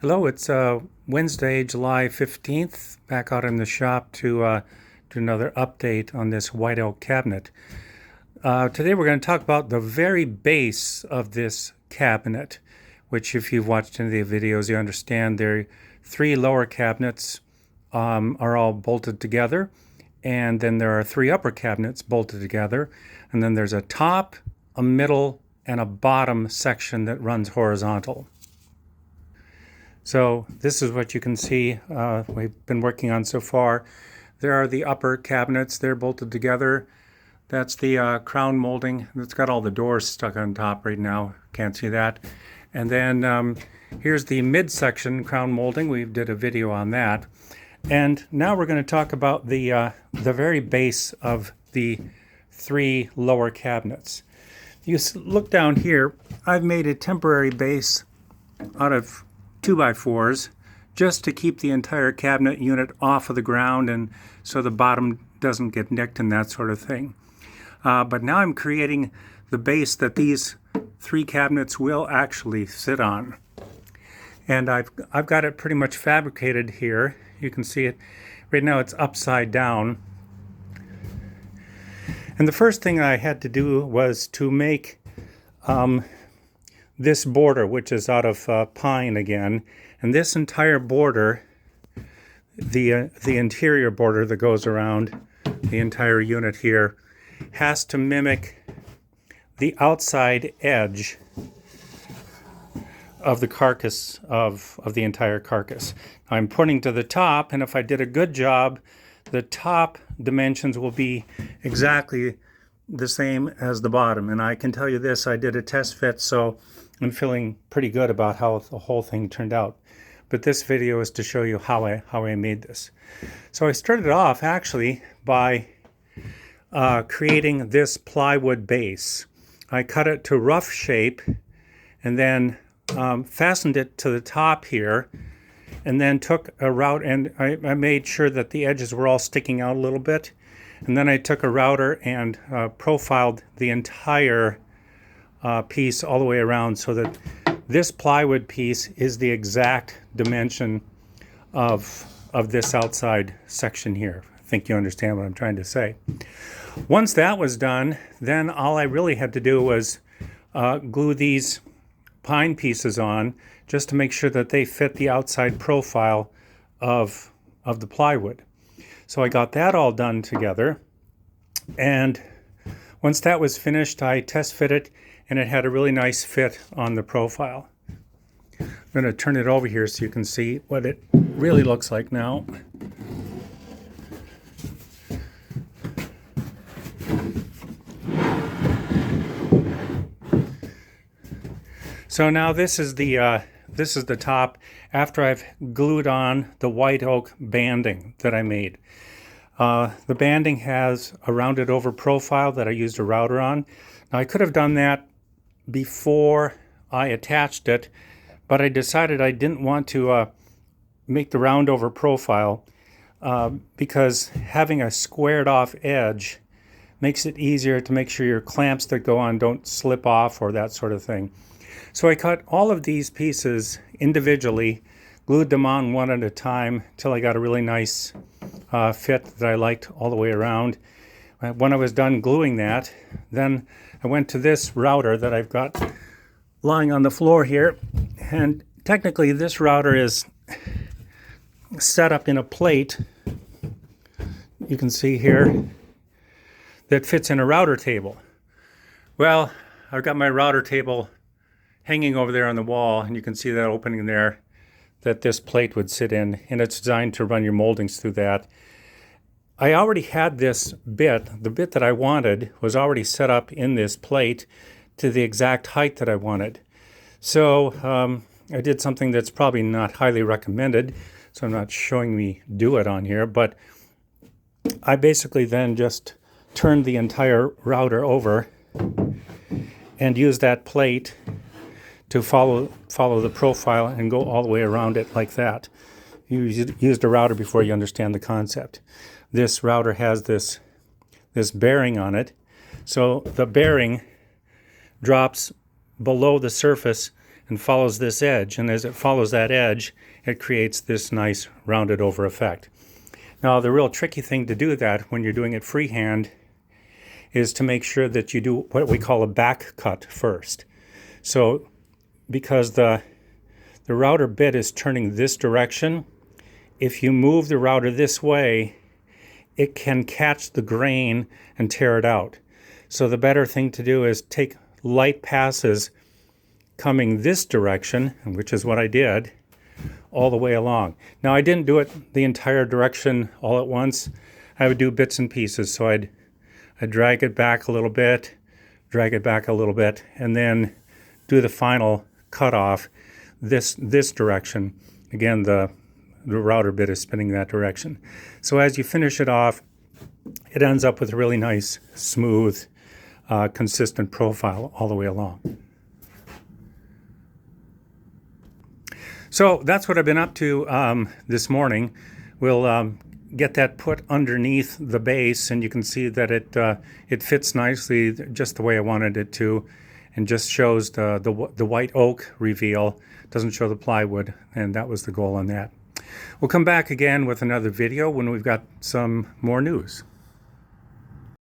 Hello, it's Wednesday, July 15th, back out in the shop to do another update on this white oak cabinet. Today we're going to talk about the very base of this cabinet, which if you've watched any of the videos, you understand there are three lower cabinets are all bolted together, and then there are three upper cabinets bolted together, and then there's a top, a middle, and a bottom section that runs horizontal. So this is what you can see we've been working on so far. There are the upper cabinets, they're bolted together. That's the crown molding. It's got all the doors stuck on top right now. Can't see that. And then here's the midsection crown molding. We did a video on that. And now we're going to talk about the very base of the three lower cabinets. You look down here, I've made a temporary base out of 2x4s just to keep the entire cabinet unit off of the ground and so the bottom doesn't get nicked and that sort of thing. But now I'm creating the base that these three cabinets will actually sit on. And I've got it pretty much fabricated here. You can see it right now, it's upside down. And the first thing I had to do was to make this border, which is out of pine again, and this entire border, the interior border that goes around the entire unit here, has to mimic the outside edge of the carcass of the entire carcass. I'm pointing to the top, and if I did a good job, the top dimensions will be exactly the same as the bottom. And I can tell you this, I did a test fit, so I'm feeling pretty good about how the whole thing turned out. But this video is to show you how I made this. So I started off actually by creating this plywood base. I cut it to rough shape and then fastened it to the top here, and then took a router, and I made sure that the edges were all sticking out a little bit. And then I took a router and profiled the entire piece all the way around so that this plywood piece is the exact dimension of this outside section here. I think you understand what I'm trying to say. Once that was done, then all I really had to do was glue these pine pieces on just to make sure that they fit the outside profile of the plywood. So I got that all done together, and once that was finished, I test fit it, and it had a really nice fit on the profile. I'm going to turn it over here so you can see what it really looks like now. So now this is the top after I've glued on the white oak banding that I made. The banding has a rounded over profile that I used a router on. Now I could have done that before I attached it, but I decided I didn't want to make the round over profile because having a squared off edge makes it easier to make sure your clamps that go on don't slip off or that sort of thing. So I cut all of these pieces individually, glued them on one at a time till I got a really nice fit that I liked all the way around. When I was done gluing that, then I went to this router that I've got lying on the floor here, and technically this router is set up in a plate, you can see here, that fits in a router table. Well, I've got my router table hanging over there on the wall, and you can see that opening there that this plate would sit in, and it's designed to run your moldings through that. I already had this bit, the bit that I wanted was already set up in this plate to the exact height that I wanted. So I did something that's probably not highly recommended, so I'm not showing me do it on here, but I basically then just turned the entire router over and used that plate to follow the profile and go all the way around it like that. You used a router before you understand the concept. This router has this bearing on it, so the bearing drops below the surface and follows this edge. And as it follows that edge, it creates this nice rounded over effect. Now, the real tricky thing to do that when you're doing it freehand is to make sure that you do what we call a back cut first. So because the router bit is turning this direction, if you move the router this way, it can catch the grain and tear it out. So the better thing to do is take light passes coming this direction, which is what I did, all the way along. Now, I didn't do it the entire direction all at once. I would do bits and pieces. So I'd drag it back a little bit, drag it back a little bit, and then do the final cutoff this direction. Again, the router bit is spinning that direction. So as you finish it off, it ends up with a really nice, smooth, consistent profile all the way along. So that's what I've been up to this morning. We'll get that put underneath the base, and you can see that it fits nicely just the way I wanted it to, and just shows the white oak reveal. Doesn't show the plywood, and that was the goal on that. We'll come back again with another video when we've got some more news.